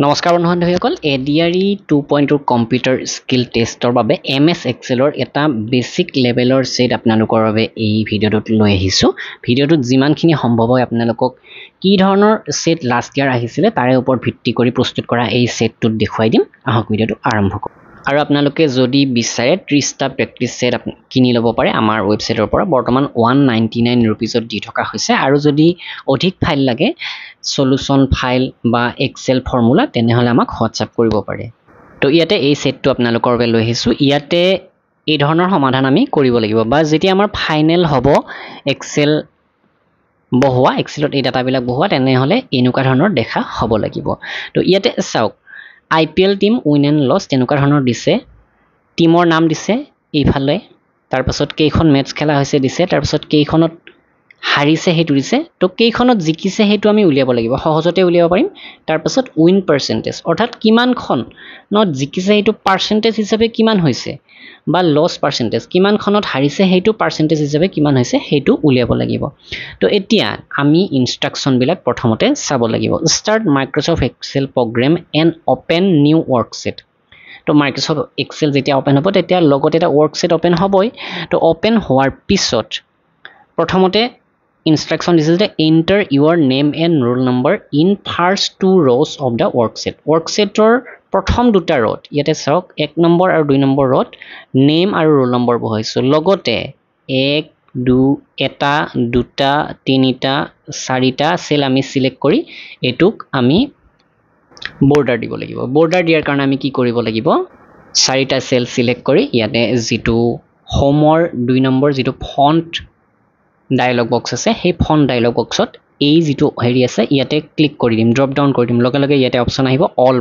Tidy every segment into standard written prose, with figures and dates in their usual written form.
নমস্কাৰ বন্ধু-বান্ধৱীসকল ADRE 2.2 computer skill টেষ্টৰ বাবে এমএছ এক্সেলৰ এটা বেসিক লেভেলৰ সেট আপোনালোকৰ বাবে এই ভিডিঅ'টোত লৈ আহিছো ভিডিঅ'টোত যিমানখিনি সম্ভৱ হয় আপোনালোকক কি ধৰণৰ সেট লাষ্ট ইয়াৰ আহিছিলে তাৰে ওপৰত ভিত্তি কৰি প্ৰস্তুত কৰা এই সেটটোত দেখুৱাই দিম আহক ভিডিঅ'টো আৰম্ভ কৰোঁ আৰু আপোনালোকে যদি বিচাৰে 30টা প্ৰেক্টিস সেট কিনি ল'ব পাৰে আমাৰ ওয়েবসাইটৰ পৰা বৰ্তমান 199 रुपीसত দি থকা হৈছে আৰু যদি অধিক ফাইল লাগে সলিউশন ফাইল বা এক্সেল ফৰ্মুলা তেনেহলে আমাক হোৱাটসঅ্যাপ কৰিব পাৰে তো ইয়াতে এই সেটটো আপোনালোকৰ বাবে লৈ আহিছো ইয়াতে এই ধৰণৰ সমাধান আমি কৰিব লাগিব বা যেতিয়া আমাৰ ফাইনেল হ'ব এক্সেল বহোৱা এক্সেলত এই ডাটাবিলাক বহোৱা তেনেহলে এনেকুৱা ধৰণৰ দেখা হ'ব লাগিব তো ইয়াতে চাওক IPL team win and loss তেনেকুৱা ধৰণৰ দিছে টিমৰ নাম দিছে এইফালে তাৰ পাছত কেইখন মেচ খেলা হৈছে দিছে তাৰ পাছত কেইখনত হাৰিছে হেতু দিছে তো কেইখনত জিকিছে হেতু আমি উলিয়াব লাগিব সহজতে উলিয়াব পাৰিম তাৰ পাছত উইন পাৰ্সেন্টেজ অৰ্থাৎ কিমানখন নট জিকিছে হেতু পাৰ্সেন্টেজ হিচাপে কিমান হৈছে বা লছ পাৰ্সেন্টেজ কিমানখনত হাৰিছে হেতু পাৰ্সেন্টেজ হিচাপে কিমান হৈছে হেতু উলিয়াব লাগিব তো এতিয়া আমি ইনস্ট্ৰাকচন বিলাক প্ৰথমতে চাব লাগিব start Microsoft Excel program and open new worksheet তো মাইক্ৰসফট এক্সেল যেতিয়া ওপেন হ'ব তেতিয়া লগতে এটা ওয়াৰ্কশীট ওপেন হ'বই তো ওপেন হোৱাৰ পিছত প্ৰথমতে instruction this is the enter your name and roll number in first two rows of the worksheet worksheetor প্ৰথম দুটা ৰত ইয়াতে চাওক 1 নম্বৰ আৰু 2 নম্বৰ ৰত নেম আৰু ৰোল নম্বৰ বহাইছো লগতে 1 2 এটা দুটা তিনিটা চাৰিটা সেল আমি সিলেক্ট কৰি এটুক আমি বৰ্ডাৰ দিব লাগিব বৰ্ডাৰ দিয়াৰ কাৰণে আমি কি কৰিব লাগিব চাৰিটা সেল সিলেক্ট কৰি ইয়াতে যেটো হোমৰ 2 নম্বৰ যেটো ফন্ট ডায়লগ বক্স আছে সেই ফন্ট ডায়লগ বক্সত এই যেটো হেৰি আছে ইয়াতে ক্লিক কৰি দিম ড্ৰপ ডাউন কৰি দিম লগে লগে ইয়াতে অপচন আহিব অল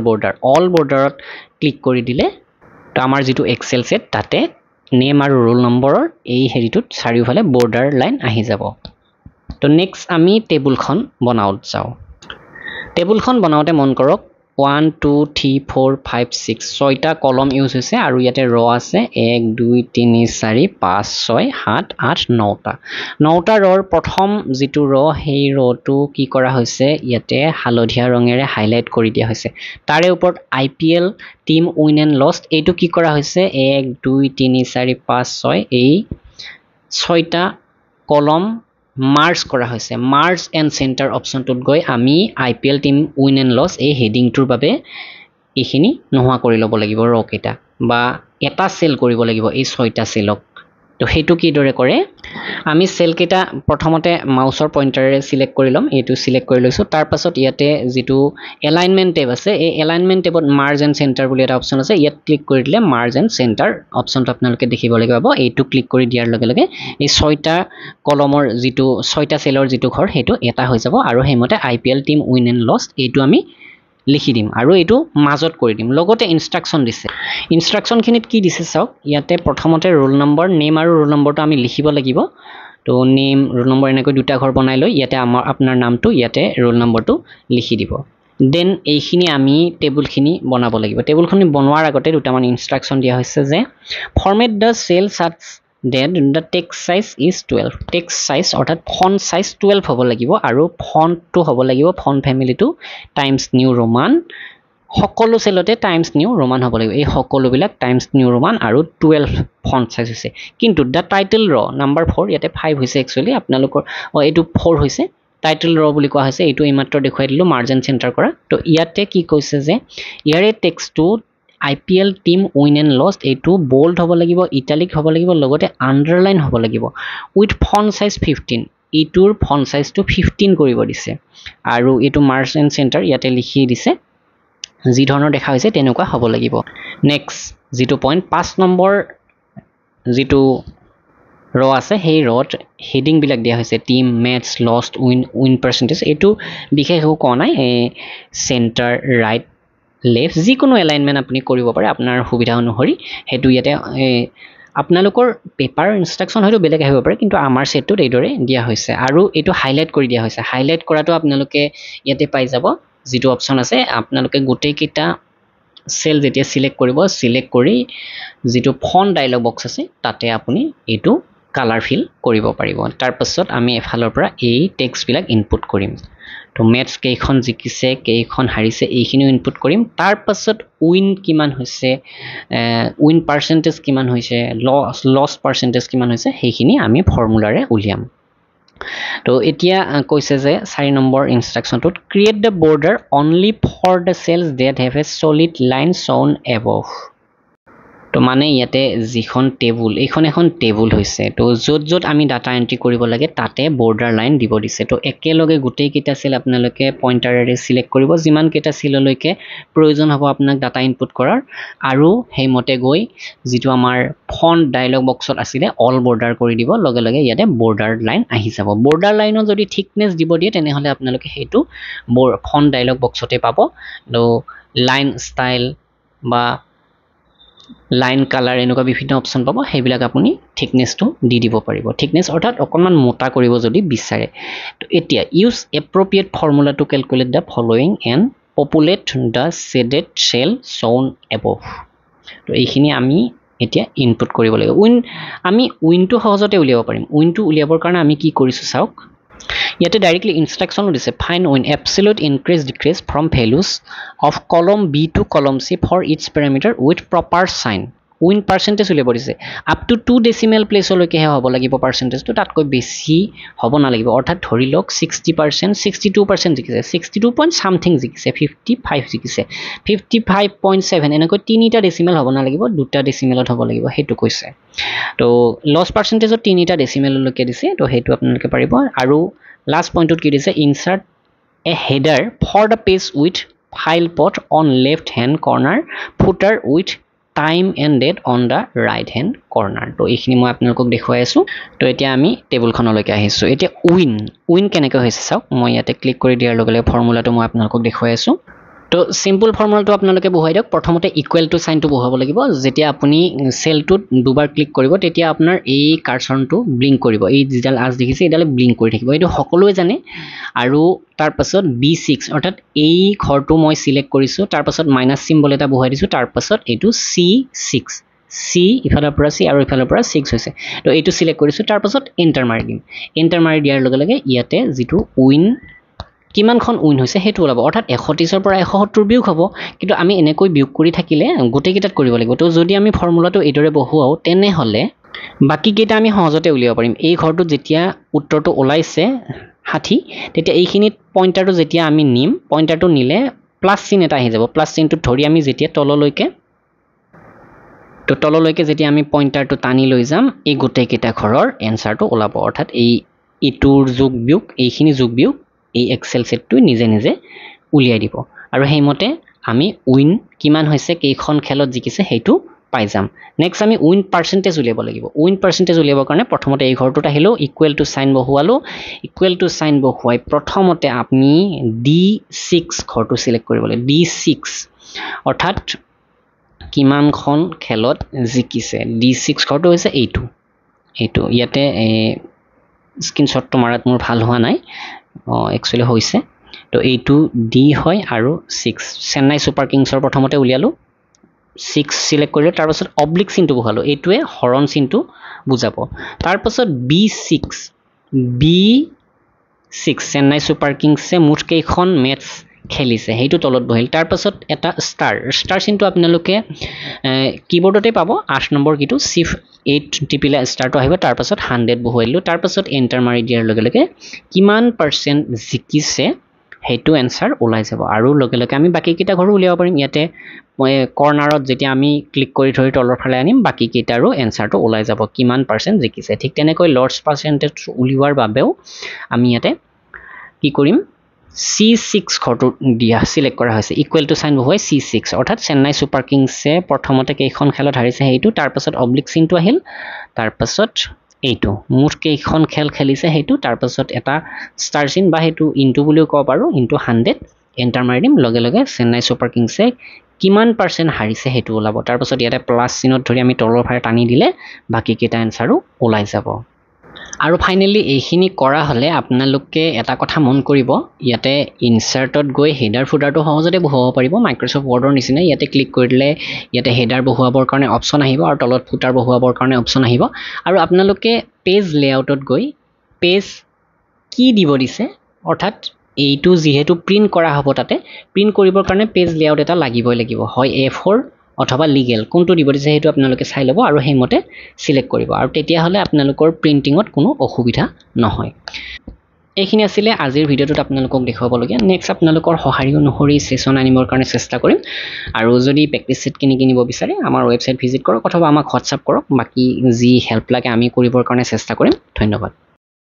বৰ্ডাৰত ক্লিক কৰি দিলে তো আমাৰ যেটো এক্সেল সেট তাতে নেম আৰু ৰোল নম্বৰৰ এই হেৰিটোত চাৰিওফালে বৰ্ডাৰ লাইন আহি যাব তো নেক্সট আমি টেবুলখন বনাওত যাও টেবুলখন বনাওতে মন কৰক 1 2 3 4 5 6 ছয়টা কলম ইউজ হৈছে আৰু ইয়াতে ৰ আছে 1 2 3 4 5 6 7 8 9টা 9টা ৰৰ প্ৰথম যেটো ৰ সেই ৰটো কি কৰা হৈছে ইয়াতে হালধীয়া ৰঙেৰে হাইলাইট কৰি দিয়া হৈছে তাৰে ওপৰত IPL team win and lost এইটো কি কৰা হৈছে 1 2 3 4 5 6 এই ছয়টা কলম মাৰ্জ কৰা হৈছে মাৰ্জ এণ্ড সেন্টাৰ অপচনটোত গৈ আমি IPL team win and loss এই হেডিংটোৰ বাবে এইখিনি নোহোৱা কৰি ল'ব লাগিব ৰকেটা বা এটা সেল কৰিব লাগিব এই ছয়টা সেলক তো হেতু কি দৰে কৰে আমি সেল কেটা প্ৰথমতে মাউসৰ পইন্টাৰে সিলেক্ট কৰি লম এটো সিলেক্ট কৰি লৈছো তাৰ পাছত ইয়াতে যেটো এলাইনমেন্ট টেব আছে এই এলাইনমেন্ট টেবত মাৰ্জ এণ্ড সেন্টাৰ বুলি এটা অপচন আছে ইয়াত ক্লিক কৰি দিলে মাৰ্জ এণ্ড সেন্টাৰ অপচনটো আপোনালোকে দেখিব লাগিব এইটো ক্লিক কৰি দিয়াৰ লগে লগে এই ছয়টা কলমৰ যেটো ছয়টা সেলৰ যেটো ঘৰ হেতু এটা হৈ যাব আৰু হেমতে IPL team win and lost এইটো আমি লিখি দিম আৰু এইটো মাজত কৰি দিম লগতে ইনস্ট্ৰাকচন দিছে ইনস্ট্ৰাকচন খিনিত কি দিছে চাওক ইয়াতে প্ৰথমতে ৰোল নম্বৰ নেম আৰু ৰোল নম্বৰটো আমি লিখিব লাগিব তো নেম ৰোল নম্বৰ এনেকৈ দুটা ঘৰ বনাই লৈ ইয়াতে আপোনাৰ নামটো ইয়াতে ৰোল নম্বৰটো লিখি দিব দেন এইখিনি আমি টেবুলখিনি বনাব লাগিব টেবুলখিনি বনোৱাৰ আগতে দুটামান ইনস্ট্ৰাকচন দিয়া হৈছে যে ফৰমেট দা সেল সাচ that the text size is 12 text size অৰ্থাৎ font size 12 হ'ব লাগিব আৰু font টো হ'ব লাগিব font family টো times new roman সকলো সেলতে times new roman হ'ব লাগিব এই সকলো বিলাক times new roman আৰু 12 font size হৈছে কিন্তু the title row number 4 ইয়াতে 5 হৈছে actually আপোনালোকৰ এইটো 4 হৈছে টাইটেল ৰ বুলি কোৱা হৈছে এইটো ইমাত্ৰ দেখুৱাই দিলো মাৰ্জিন সেন্টাৰ কৰা তো ইয়াতে কি কৈছে যে ইয়াৰে টেক্সটটো IPL team win and lost এইটো বোল্ড হ'ব লাগিব ইটালিক হ'ব লাগিব লগতে আন্ডাৰলাইন হ'ব লাগিব উইথ ফন্ট সাইজ 15 ইটোৰ ফন্ট সাইজটো 15 কৰিব দিছে আৰু এইটো মাৰ্জ এণ্ড সেন্টাৰ ইয়াতে লিখি দিছে যি ধৰণৰ দেখা হৈছে তেনেকুৱা হ'ব লাগিব নেক্সট যেটো পইণ্ট 5 নম্বৰ যেটো ৰ আছে সেই ৰত হেডিং বিলাক দিয়া হৈছে team match lost win percentage এইটো বিশেষ একো কোৱা নাই সেন্টাৰ ৰাইট লেফট যিকোনো এলাইনমেন্ট আপুনি কৰিব পাৰে আপোনাৰ সুবিধা অনুসৰি হেতু ইয়াতে আপোনালোকৰ পেপাৰ ইনস্ট্ৰাকচন হয়তো বেলেগ আহিব পাৰে কিন্তু আমাৰ সেটটোত এইদৰে দিয়া হৈছে আৰু এইটো হাইলাইট কৰি দিয়া হৈছে হাইলাইট কৰাটো আপোনালোকে ইয়াতে পাই যাব যেটো অপচন আছে আপোনালোকে গোটেই কিটা সেল যেতিয়া সিলেক্ট কৰিব সিলেক্ট কৰি যেটো ফন্ট ডায়লগ বক্স আছে তাতে আপুনি এইটো কালাৰ ফিল কৰিব পাৰিব তাৰ পাছত আমি এফালৰ পৰা এই টেক্সট বিলাক ইনপুট কৰিম তো মেথছ কেইখন জিকিছে কেইখন হাৰিছে এইখিনিও ইনপুট কৰিম তাৰ পাছত উইন কিমান হৈছে উইন পাৰ্চেন্টেজ কিমান হৈছে লছ পাৰ্চেন্টেজ কিমান হৈছে সেইখিনি আমি ফৰ্মুলাৰে উলিয়াম তো এতিয়া কৈছে যে 4 নম্বৰ ইনষ্ট্ৰাকচনটোত create the border only for the cells that have a solid line shown above তো মানে ইয়াতে যিখন টেবুল এইখন এখন টেবুল হৈছে তো যত যত আমি ডাটা এন্ট্ৰি কৰিব লাগে তাতে বৰ্ডাৰ লাইন দিব দিছে তো একেলগে গোটেই কেইটা সেল আপোনালোকে পইণ্টাৰেৰে সিলেক্ট কৰিব যিমান কেইটা সেললৈকে প্ৰয়োজন হ'ব আপোনাক ডাটা ইনপুট কৰাৰ আৰু হেইমতে গৈ যেটো আমাৰ ফন্ট ডায়লগ বক্সত আছিল অল বৰ্ডাৰ কৰি দিব লগে লগে ইয়াতে বৰ্ডাৰ লাইন আহি যাব বৰ্ডাৰ লাইনৰ যদি থিকনেস দিব দিয়ে তেনেহলে আপোনালোকে হেতু ফন্ট ডায়লগ বক্সতে পাব তো লাইন ষ্টাইল বা লাইন কালাৰ এনেকুৱা বিভিন্ন অপচন পাব সেইবিলাক আপুনি থিকনেসটো দি দিব পাৰিব থিকনেস অৰ্থাৎ অকনমান মোটা কৰিব যদি বিচাৰে তো এতিয়া use appropriate formula to calculate the following and populate the shaded cell shown above তো এইখিনি আমি এতিয়া ইনপুট কৰিব লাগিব আমি উইনটো সহজতে উলিয়াব পাৰিম উইনটো উলিয়াবৰ কাৰণে আমি কি কৰিছো চাওক ইয়াতে ডাইৰেক্টলি ইনষ্ট্ৰাকচন দিছে find win absolute increase decrease from values of column B to column C for each parameter with proper sign win percentage উলিয়াব দিছে আপ টু 2 ডেসিমেল প্লেছলৈকে হ'ব লাগিব পাৰ্চেন্টেজটো তাতকৈ বেছি হ'ব না লাগিব অৰ্থাৎ ধৰি লওক 60% 62% জিকিছে 62 পইণ্ট সামথিং জিকিছে 55 জিকিছে 55.7 এনেকৈ তিনিটা ডেসিমেল হ'ব না লাগিব দুটা ডেসিমেলত হ'ব লাগিব হেতু কৈছে তো লছ পাৰ্চেন্টেজত তিনিটা ডেসিমেললৈকে দিছে তো হেতু আপোনালোকে পাৰিব আৰু লাষ্ট পইণ্টত কি দিছে insert a header for the page with file path on left hand corner footer with time and date on the right hand corner তো এইখিনি মই আপোনালোকক দেখুৱাই আছো তো এতিয়া আমি টেবুলখনলৈকে আহিছো এতিয়া উইন কেনেকৈ হৈছে চাওক মই ইয়াতে ক্লিক কৰি দিয়াৰ লগে লগে ফৰ্মুলাটো মই আপোনালোকক দেখুৱাই আছো তো সিম্পল ফৰ্মুলাটো আপোনালোকে বহাই দিয়ক প্ৰথমতে ইকুৱেল টু সাইনটো বহাব লাগিব যেতিয়া আপুনি সেলটোত দুবাৰ ক্লিক কৰিব তেতিয়া আপোনাৰ এই কাৰ্সৰটো ব্লিংক কৰিব এই ডিজিটাল আজ দেখিছে এডালে ব্লিংক কৰি থাকিব এইটো সকলোৱে জানে আৰু তাৰ পাছত B6 অৰ্থাৎ এই ঘৰটো মই সিলেক্ট কৰিছো তাৰ পাছত মাইনাস সিম্বল এটা বহাই দিছো তাৰ পাছত এইটো C6 C ইফালৰ পৰা C আৰু ইফালৰ পৰা 6 হৈছে তো এইটো সিলেক্ট কৰিছো তাৰ পাছত এন্টাৰ মাৰি দিম এন্টাৰ মাৰি দিয়াৰ লগে লগে ইয়াতে যেটো উইন কিমানখন উইন হৈছে হেতু ওলাব অৰ্থাৎ 130 ৰ পৰা 170 বিয়োগ হ'ব কিন্তু আমি এনেকৈ বিয়োগ কৰি থাকিলে গোটেই কেইটাত কৰিব লাগিব তো যদি আমি ফৰ্মুলাটো এইদৰে বহুৱাও তেনে হলে বাকি কেইটা আমি সহজতে উলিয়াব পাৰিম এই ঘৰটো যেতিয়া উত্তৰটো ওলাইছে 60 তেতিয়া এইখিনিত পইণ্টাৰটো যেতিয়া আমি নিম পইণ্টাৰটো নিলে প্লাস চিন এটা আহি যাব প্লাস চিনটো ধৰি আমি যেতিয়া তললৈকে যেতিয়া আমি পইণ্টাৰটো টানি লৈ যাম এই গোটেই কেইটা ঘৰৰ এনসাৰটো ওলাব অৰ্থাৎ এই ইটোৰ যোগ বিয়োগ এইখিনি যোগ বিয়োগ এই এক্সেল সেটটো নিজে নিজে উলিয়াই দিব আৰু হেইমতে আমি উইন কিমান হৈছে কেইখন খেলত জিকিছে হেতু পাই যাম নেক্সট আমি উইন পাৰ্চেন্টেজ উলিয়াব লাগিব উইন পাৰ্চেন্টেজ উলিয়াবৰ কাৰণে প্ৰথমতে এই ঘৰটোত আহিলো ইকুৱেল টু সাইন বহুৱালো ইকুৱেল টু সাইন বহুৱাই প্ৰথমতে আপুনি D6 ঘৰটো সিলেক্ট কৰিব লাগিব D6 অৰ্থাৎ কিমানখন খেলত জিকিছে D6 ঘৰটো হৈছে এইটো ইয়াতে স্ক্ৰিনশ্বটটো মাৰাত মোৰ ভাল হোৱা নাই একচুয়ালি হৈছে তো এইটো D হয় আৰু 6 চেন্নাই সুপাৰ কিংছৰ প্ৰথমতে উলিয়ালো 6 সিলেক্ট কৰিলে তাৰ পাছত অবলিক চিনটো বহালো এইটোৱে হৰণ চিনটো বুজাব তাৰ পাছত B6 চেন্নাই সুপাৰ কিংছে মুঠ কেইখন মেটচ খেলিছে হেতু তলত বহিল তাৰ পাছত এটা ষ্টাৰ চিনটো আপোনালোকে কিবোৰ্ডতে পাব 8 নম্বৰ কিটো শিফট 8 টিপিলে ষ্টাৰটো আহিব তাৰ পাছত 100 বহুৱাইলো তাৰ পাছত এন্টাৰ মাৰি দিয়াৰ লগে লগে কিমান পাৰ্চেন্ট জিকিছে হেতু এনসাৰ ওলাই যাব আৰু লগে লগে আমি বাকি কেইটা ঘৰ উলিয়াব পাৰিম ইয়াতে কৰ্নাৰত যেতিয়া আমি ক্লিক কৰি ধৰি তলৰ ফালে আনিম বাকি কেইটাৰো এনসাৰটো ওলাই যাব কিমান পাৰ্চেন্ট জিকিছে ঠিক তেনেকৈ লৰ্ডছ পাৰ্চেন্টেজ উলিওৱাৰ বাবেও আমি ইয়াতে কি কৰিম C6 ঘৰটো দিয়া সিলেক্ট কৰা হৈছে ইকুৱেল টু সাইন বহুৱাই C6 অৰ্থাৎ চেন্নাই সুপাৰ কিংছে প্ৰথমতে কেইখন খেলত হাৰিছে হেতু তাৰ পাছত অবলিক চিনটো আহিল তাৰ পাছত এইটো মুঠ কেইখন খেল খেলিছে হেতু তাৰ পাছত এটা ষ্টাৰ চিন বা হেতু ইনটু বুলিও ক'ব পাৰো ইনটু 100 এন্টাৰ মাৰি দিম লগে লগে চেন্নাই সুপাৰ কিংছে কিমান পাৰ্চেন্ট হাৰিছে হেতু ওলাব তাৰ পাছত ইয়াতে প্লাস চিনত ধৰি আমি তলৰ ফালে টানি দিলে বাকি কেইটা এনসাৰো ওলাই যাব আৰু ফাইনালি এইখিনি কৰা হলে আপোনালোকে এটা কথা মন কৰিব ইয়াতে ইনসাৰ্টত গৈ হেডাৰ ফুটাৰটো সহজতে বহুৱাব পাৰিব মাইক্ৰসফট ৱৰ্ডৰ নিচিনা ইয়াতে ক্লিক কৰিলে ইয়াতে হেডাৰ বহুৱাবৰ কাৰণে অপচন আহিব আৰু তলত ফুটাৰ বহুৱাবৰ কাৰণে অপচন আহিব আৰু আপোনালোকে পেজ লেআউটত গৈ পেজ কি দিব দিছে অৰ্থাৎ এইটো যেহেতু প্ৰিন্ট কৰা হ'ব তাতে প্ৰিন্ট কৰিবৰ কাৰণে পেজ লেআউট এটা লাগিবই লাগিব হয় A4 অথবা লিগেল কোনটো দিব দিছে সেইটো আপোনালোকে চাই ল'ব আৰু সেইমতে সিলেক্ট কৰিব আৰু তেতিয়া হলে আপোনালোকৰ প্ৰিন্টিংত কোনো অসুবিধা নহয় এইখিনি আছিল আজিৰ ভিডিওটোত আপোনালোকক দেখাবলগীয়া নেক্সট আপোনালোকৰ সহাৰি অনুসৰি সেশন আনিবৰ কাৰণে চেষ্টা কৰিম আৰু যদি প্ৰেক্টিস সেট কিনিব বিচাৰে আমাৰ ওয়েবসাইট ভিজিট কৰক অথবা আমাক হোৱাটসঅ্যাপ কৰক বাকি যি হেল্প লাগে আমি কৰিবৰ কাৰণে চেষ্টা কৰিম ধন্যবাদ